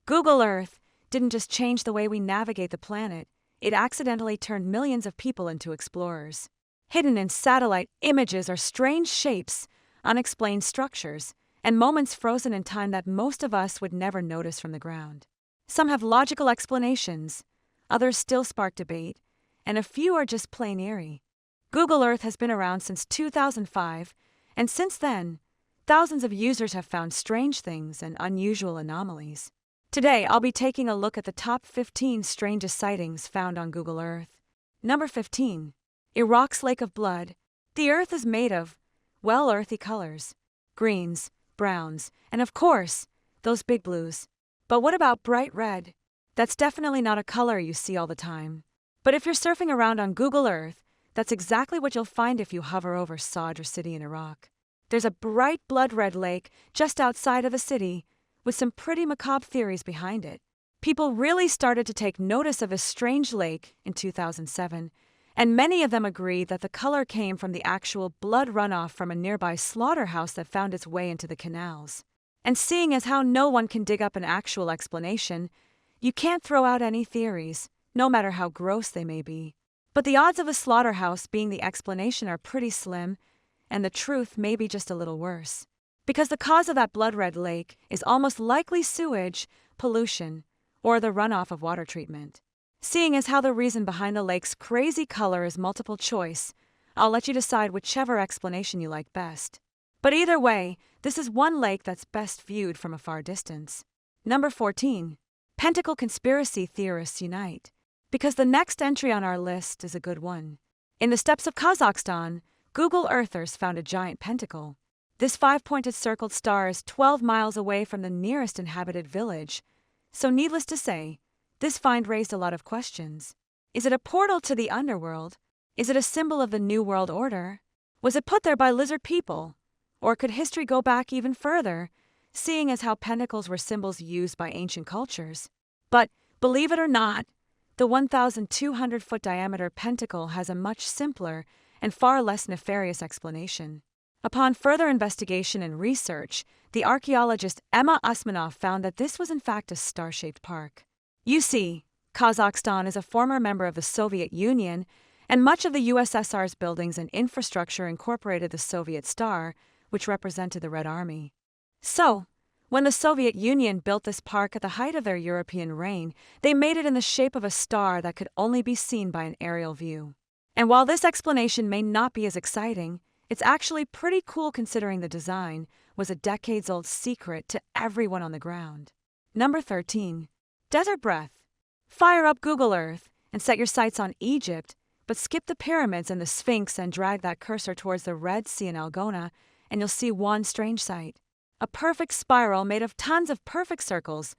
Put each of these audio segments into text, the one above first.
Google Earth didn't just change the way we navigate the planet, it accidentally turned millions of people into explorers. Hidden in satellite images are strange shapes, unexplained structures, and moments frozen in time that most of us would never notice from the ground. Some have logical explanations, others still spark debate, and a few are just plain eerie. Google Earth has been around since 2005, and since then, thousands of users have found strange things and unusual anomalies. Today, I'll be taking a look at the top 15 strangest sightings found on Google Earth. Number 15. Iraq's Lake of Blood. The Earth is made of, well, earthy colors. Greens, browns, and of course, those big blues. But what about bright red? That's definitely not a color you see all the time. But if you're surfing around on Google Earth, that's exactly what you'll find if you hover over Sadr City in Iraq. There's a bright blood red lake just outside of the city, with some pretty macabre theories behind it. People really started to take notice of this strange lake in 2007, and many of them agree that the color came from the actual blood runoff from a nearby slaughterhouse that found its way into the canals. And seeing as how no one can dig up an actual explanation, you can't throw out any theories, no matter how gross they may be. But the odds of a slaughterhouse being the explanation are pretty slim, and the truth may be just a little worse. Because the cause of that blood red lake is almost likely sewage, pollution, or the runoff of water treatment. Seeing as how the reason behind the lake's crazy color is multiple choice, I'll let you decide whichever explanation you like best. But either way, this is one lake that's best viewed from a far distance. Number 14. Pentacle conspiracy theorists unite. Because the next entry on our list is a good one. In the steppes of Kazakhstan, Google Earthers found a giant pentacle. This 5-pointed circled star is 12 miles away from the nearest inhabited village. So needless to say, this find raised a lot of questions. Is it a portal to the underworld? Is it a symbol of the New World Order? Was it put there by lizard people? Or could history go back even further, seeing as how pentacles were symbols used by ancient cultures? But, believe it or not, the 1,200-foot diameter pentacle has a much simpler and far less nefarious explanation. Upon further investigation and research, the archaeologist Emma Usmanov found that this was in fact a star-shaped park. You see, Kazakhstan is a former member of the Soviet Union, and much of the USSR's buildings and infrastructure incorporated the Soviet Star, which represented the Red Army. So, when the Soviet Union built this park at the height of their European reign, they made it in the shape of a star that could only be seen by an aerial view. And while this explanation may not be as exciting, it's actually pretty cool considering the design was a decades-old secret to everyone on the ground. Number 13. Desert breath. Fire up Google Earth and set your sights on Egypt, but skip the pyramids and the Sphinx and drag that cursor towards the Red Sea and Algona, and you'll see one strange sight. A perfect spiral made of tons of perfect circles,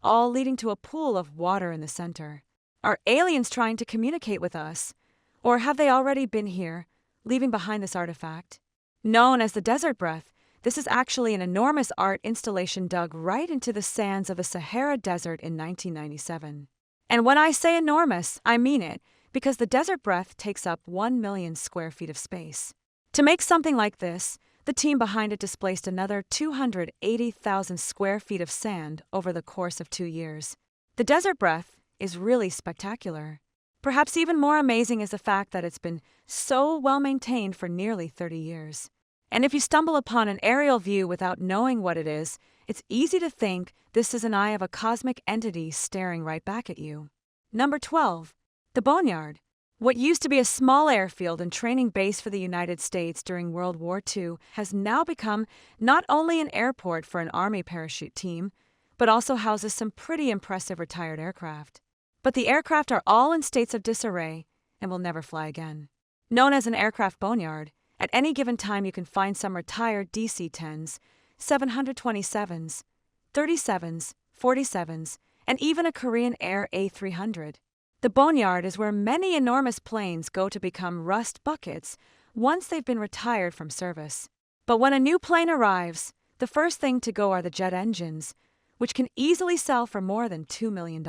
all leading to a pool of water in the center. Are aliens trying to communicate with us? Or have they already been here, leaving behind this artifact? Known as the Desert Breath, this is actually an enormous art installation dug right into the sands of the Sahara Desert in 1997. And when I say enormous, I mean it, because the Desert Breath takes up 1 million square feet of space. To make something like this, the team behind it displaced another 280,000 square feet of sand over the course of 2 years. The Desert Breath is really spectacular. Perhaps even more amazing is the fact that it's been so well maintained for nearly 30 years. And if you stumble upon an aerial view without knowing what it is, it's easy to think this is an eye of a cosmic entity staring right back at you. Number 12. The Boneyard. What used to be a small airfield and training base for the United States during World War II has now become not only an airport for an Army parachute team, but also houses some pretty impressive retired aircraft. But the aircraft are all in states of disarray and will never fly again. Known as an aircraft boneyard, at any given time you can find some retired DC-10s, 727s, 37s, 47s, and even a Korean Air A300. The boneyard is where many enormous planes go to become rust buckets once they've been retired from service. But when a new plane arrives, the first thing to go are the jet engines, which can easily sell for more than $2 million.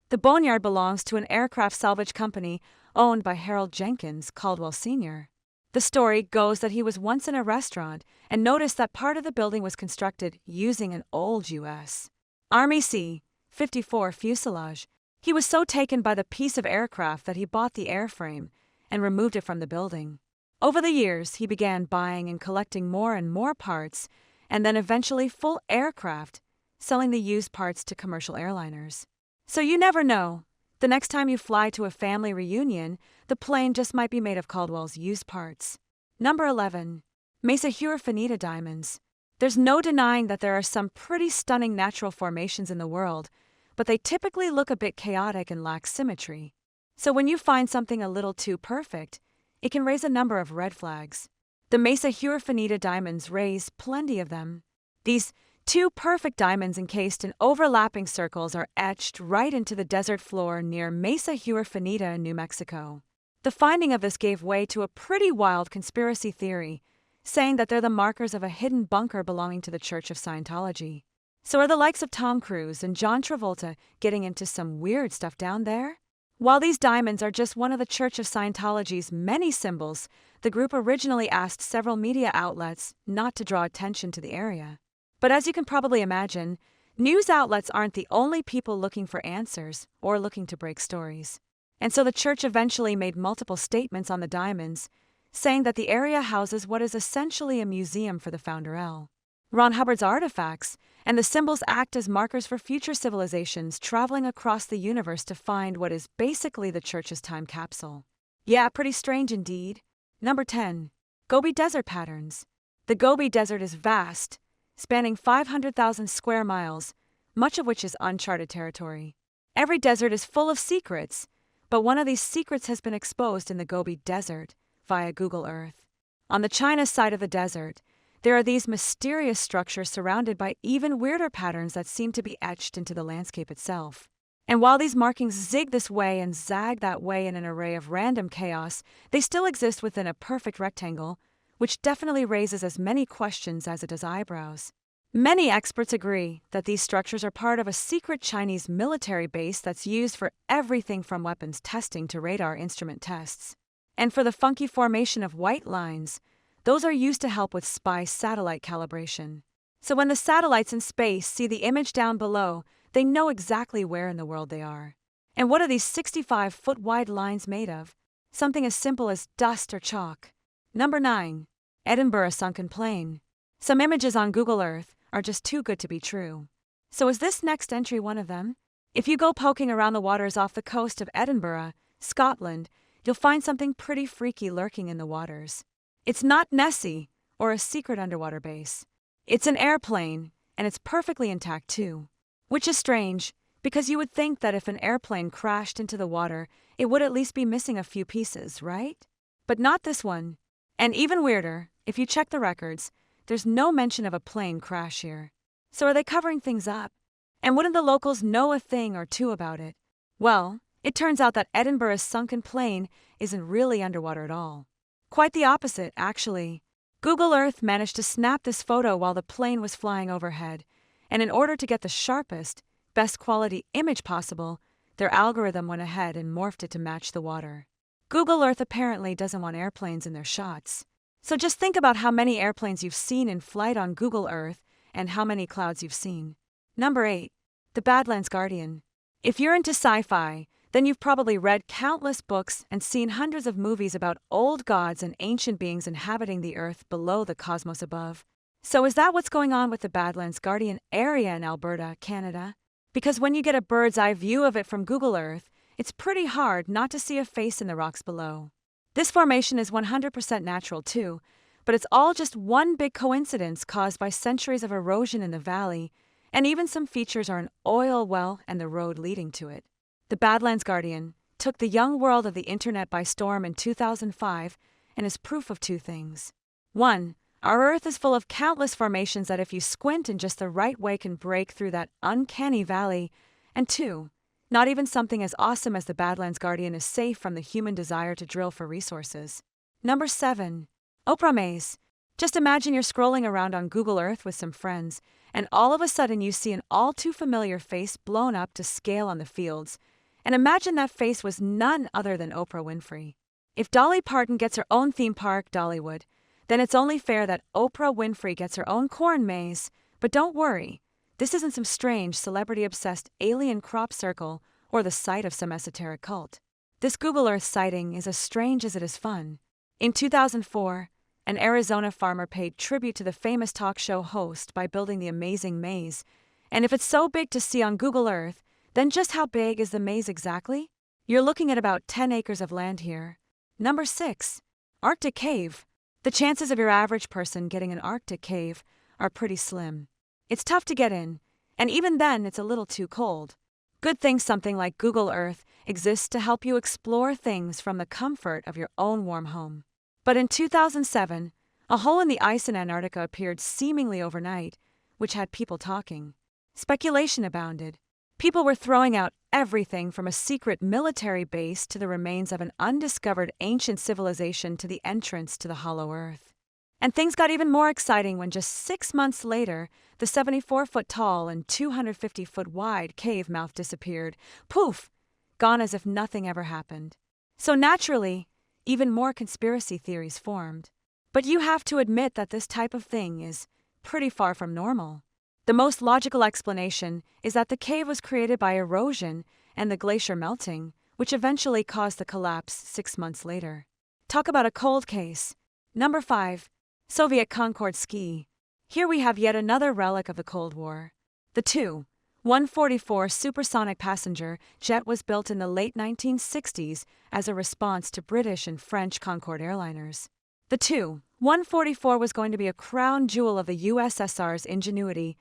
The boneyard belongs to an aircraft salvage company owned by Harold Jenkins Caldwell Sr. The story goes that he was once in a restaurant and noticed that part of the building was constructed using an old U.S. Army C 54 fuselage. He was so taken by the piece of aircraft that he bought the airframe and removed it from the building. Over the years, he began buying and collecting more and more parts, and then eventually full aircraft, selling the used parts to commercial airliners. So you never know. The next time you fly to a family reunion, the plane just might be made of Caldwell's used parts. Number 11. Mesa Hurafanita diamonds. There's no denying that there are some pretty stunning natural formations in the world, but they typically look a bit chaotic and lack symmetry. So when you find something a little too perfect, it can raise a number of red flags. The Mesa Hurafanita diamonds raise plenty of them. These two perfect diamonds encased in overlapping circles are etched right into the desert floor near Mesa Hurafanita in New Mexico. The finding of this gave way to a pretty wild conspiracy theory, saying that they're the markers of a hidden bunker belonging to the Church of Scientology. So are the likes of Tom Cruise and John Travolta getting into some weird stuff down there? While these diamonds are just one of the Church of Scientology's many symbols, the group originally asked several media outlets not to draw attention to the area. But as you can probably imagine, news outlets aren't the only people looking for answers or looking to break stories. And so the church eventually made multiple statements on the diamonds, saying that the area houses what is essentially a museum for the Founder L. Ron Hubbard's artifacts, and the symbols act as markers for future civilizations traveling across the universe to find what is basically the church's time capsule. Yeah, pretty strange indeed. Number 10. Gobi Desert patterns. The Gobi Desert is vast, spanning 500,000 square miles, much of which is uncharted territory. Every desert is full of secrets, but one of these secrets has been exposed in the Gobi Desert via Google Earth. On the China side of the desert, there are these mysterious structures surrounded by even weirder patterns that seem to be etched into the landscape itself. And while these markings zig this way and zag that way in an array of random chaos, they still exist within a perfect rectangle, which definitely raises as many questions as it does eyebrows. Many experts agree that these structures are part of a secret Chinese military base that's used for everything from weapons testing to radar instrument tests. And for the funky formation of white lines, those are used to help with spy satellite calibration. So when the satellites in space see the image down below, they know exactly where in the world they are. And what are these 65-foot-wide lines made of? Something as simple as dust or chalk. Number 9. Edinburgh Sunken Plain. Some images on Google Earth are just too good to be true. So is this next entry one of them? If you go poking around the waters off the coast of Edinburgh, Scotland, you'll find something pretty freaky lurking in the waters. It's not Nessie or a secret underwater base. It's an airplane, and it's perfectly intact too. Which is strange, because you would think that if an airplane crashed into the water, it would at least be missing a few pieces, right? But not this one. And even weirder, if you check the records, there's no mention of a plane crash here. So are they covering things up? And wouldn't the locals know a thing or two about it? Well, it turns out that Edinburgh's sunken plane isn't really underwater at all. Quite the opposite, actually. Google Earth managed to snap this photo while the plane was flying overhead, and in order to get the sharpest, best quality image possible, their algorithm went ahead and morphed it to match the water. Google Earth apparently doesn't want airplanes in their shots. So just think about how many airplanes you've seen in flight on Google Earth and how many clouds you've seen. Number 8. The Badlands Guardian. If you're into sci-fi, then you've probably read countless books and seen hundreds of movies about old gods and ancient beings inhabiting the earth below the cosmos above. So is that what's going on with the Badlands Guardian area in Alberta, Canada? Because when you get a bird's eye view of it from Google Earth, it's pretty hard not to see a face in the rocks below. This formation is 100% natural too, but it's all just one big coincidence caused by centuries of erosion in the valley, and even some features are an oil well and the road leading to it. The Badlands Guardian took the young world of the internet by storm in 2005 and is proof of two things. 1. Our Earth is full of countless formations that if you squint in just the right way can break through that uncanny valley. And 2. Not even something as awesome as the Badlands Guardian is safe from the human desire to drill for resources. Number 7. Oprah Maze. Just imagine you're scrolling around on Google Earth with some friends, and all of a sudden you see an all-too-familiar face blown up to scale on the fields. And imagine that face was none other than Oprah Winfrey. If Dolly Parton gets her own theme park, Dollywood, then it's only fair that Oprah Winfrey gets her own corn maze. But don't worry, This isn't some strange, celebrity-obsessed alien crop circle or the site of some esoteric cult. This Google Earth sighting is as strange as it is fun. In 2004, an Arizona farmer paid tribute to the famous talk show host by building the amazing maze. And if it's so big to see on Google Earth, then just how big is the maze exactly? You're looking at about 10 acres of land here. Number 6. Arctic Cave. The chances of your average person getting an Arctic cave are pretty slim. It's tough to get in, and even then it's a little too cold. Good thing something like Google Earth exists to help you explore things from the comfort of your own warm home. But in 2007, a hole in the ice in Antarctica appeared seemingly overnight, which had people talking. Speculation abounded. People were throwing out everything from a secret military base to the remains of an undiscovered ancient civilization to the entrance to the hollow Earth. And things got even more exciting when just 6 months later, the 74-foot-tall and 250-foot-wide cave mouth disappeared. Poof! Gone as if nothing ever happened. So naturally, even more conspiracy theories formed. But you have to admit that this type of thing is pretty far from normal. The most logical explanation is that the cave was created by erosion and the glacier melting, which eventually caused the collapse 6 months later. Talk about a cold case. Number 5. Soviet Concorde ski. Here we have yet another relic of the Cold War. The Tu-144 supersonic passenger jet was built in the late 1960s as a response to British and French Concorde airliners. The Tu-144 was going to be a crown jewel of the USSR's ingenuity,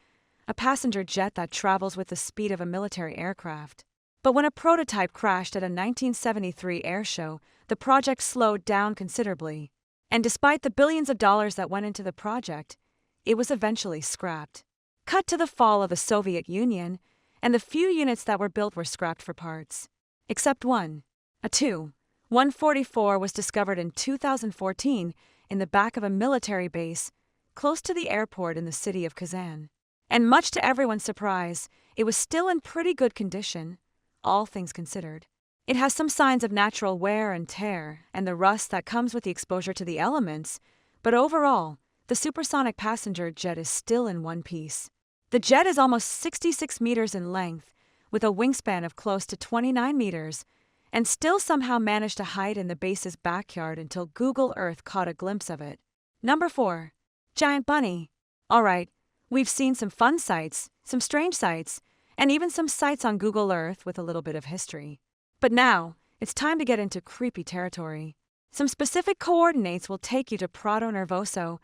a passenger jet that travels with the speed of a military aircraft. But when a prototype crashed at a 1973 air show, the project slowed down considerably. And despite the billions of dollars that went into the project, it was eventually scrapped. Cut to the fall of the Soviet Union, and the few units that were built were scrapped for parts. Except one. A Tu-144 was discovered in 2014 in the back of a military base close to the airport in the city of Kazan. And much to everyone's surprise, it was still in pretty good condition, all things considered. It has some signs of natural wear and tear and the rust that comes with the exposure to the elements, but overall, the supersonic passenger jet is still in one piece. The jet is almost 66 meters in length, with a wingspan of close to 29 meters, and still somehow managed to hide in the base's backyard until Google Earth caught a glimpse of it. Number 4. Giant bunny. All right. We've seen some fun sights, some strange sights, and even some sights on Google Earth with a little bit of history. But now, it's time to get into creepy territory. Some specific coordinates will take you to Prato Nervoso,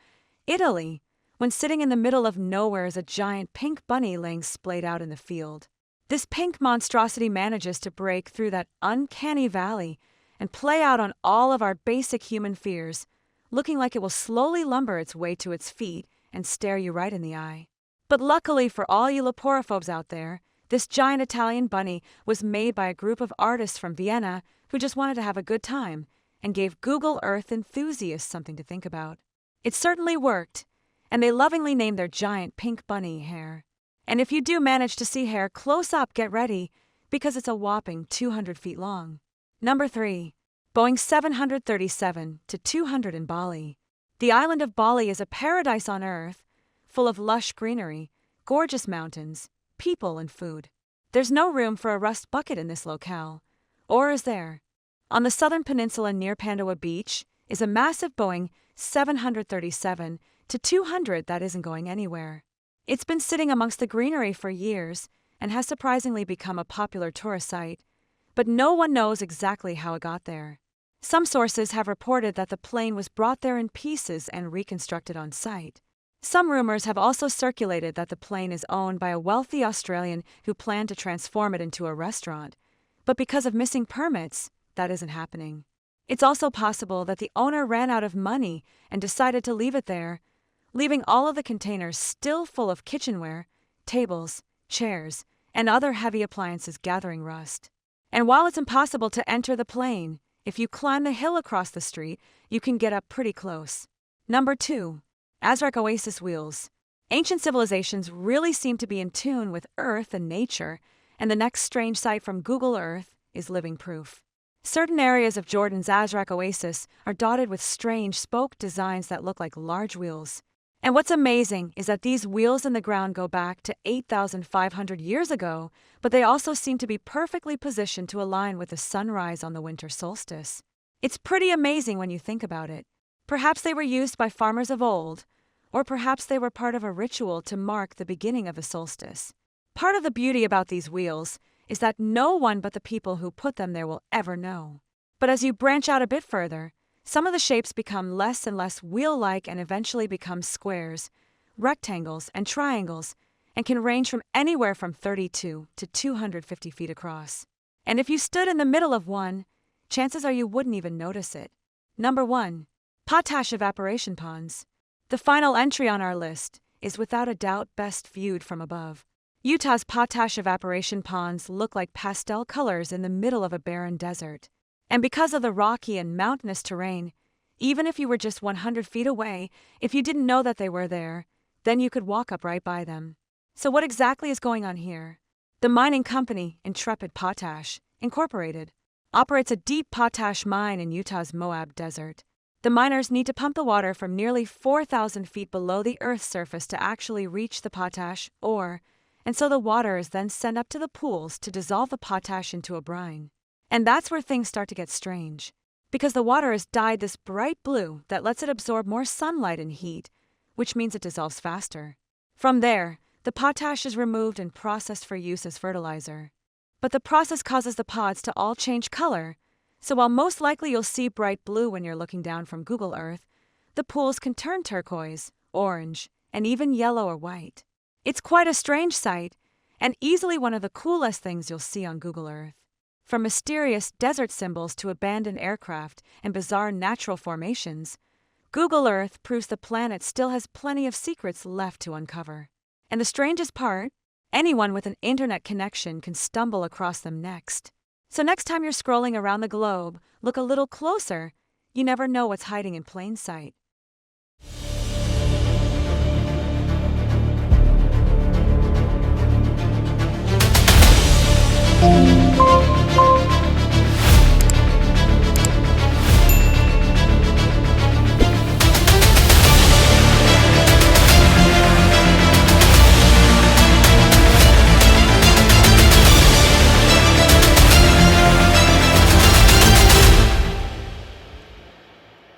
Italy, when sitting in the middle of nowhere is a giant pink bunny laying splayed out in the field. This pink monstrosity manages to break through that uncanny valley and play out on all of our basic human fears, looking like it will slowly lumber its way to its feet and stare you right in the eye. But luckily for all you laporophobes out there, this giant Italian bunny was made by a group of artists from Vienna who just wanted to have a good time and gave Google Earth enthusiasts something to think about. It certainly worked, and they lovingly named their giant pink bunny Hair. And if you do manage to see Hair close up, get ready, because it's a whopping 200 feet long. Number 3. Boeing 737-200 in Bali. The island of Bali is a paradise on Earth, full of lush greenery, gorgeous mountains, people, and food. There's no room for a rust bucket in this locale. Or is there? On the southern peninsula near Pandawa Beach is a massive Boeing 737-200 that isn't going anywhere. It's been sitting amongst the greenery for years and has surprisingly become a popular tourist site, but no one knows exactly how it got there. Some sources have reported that the plane was brought there in pieces and reconstructed on site. Some rumors have also circulated that the plane is owned by a wealthy Australian who planned to transform it into a restaurant, but because of missing permits, that isn't happening. It's also possible that the owner ran out of money and decided to leave it there, leaving all of the containers still full of kitchenware, tables, chairs, and other heavy appliances gathering rust. And while it's impossible to enter the plane, if you climb the hill across the street, you can get up pretty close. Number 2. Azraq Oasis Wheels. Ancient civilizations really seem to be in tune with Earth and nature, and the next strange sight from Google Earth is living proof. Certain areas of Jordan's Azraq Oasis are dotted with strange spoke designs that look like large wheels. And what's amazing is that these wheels in the ground go back to 8,500 years ago, but they also seem to be perfectly positioned to align with the sunrise on the winter solstice. It's pretty amazing when you think about it. Perhaps they were used by farmers of old, or perhaps they were part of a ritual to mark the beginning of the solstice. Part of the beauty about these wheels is that no one but the people who put them there will ever know. But as you branch out a bit further, some of the shapes become less and less wheel-like and eventually become squares, rectangles, and triangles, and can range from anywhere from 32 to 250 feet across. And if you stood in the middle of one, chances are you wouldn't even notice it. Number 1. Potash evaporation ponds. The final entry on our list is without a doubt best viewed from above. Utah's potash evaporation ponds look like pastel colors in the middle of a barren desert. And because of the rocky and mountainous terrain, even if you were just 100 feet away, if you didn't know that they were there, then you could walk up right by them. So what exactly is going on here? The mining company, Intrepid Potash, Incorporated, operates a deep potash mine in Utah's Moab Desert. The miners need to pump the water from nearly 4,000 feet below the Earth's surface to actually reach the potash ore, and so the water is then sent up to the pools to dissolve the potash into a brine. And that's where things start to get strange, because the water is dyed this bright blue that lets it absorb more sunlight and heat, which means it dissolves faster. From there, the potash is removed and processed for use as fertilizer. But the process causes the pods to all change color, so while most likely you'll see bright blue when you're looking down from Google Earth, the pools can turn turquoise, orange, and even yellow or white. It's quite a strange sight, and easily one of the coolest things you'll see on Google Earth. From mysterious desert symbols to abandoned aircraft and bizarre natural formations, Google Earth proves the planet still has plenty of secrets left to uncover. And the strangest part, anyone with an internet connection can stumble across them next. So next time you're scrolling around the globe, look a little closer. You never know what's hiding in plain sight.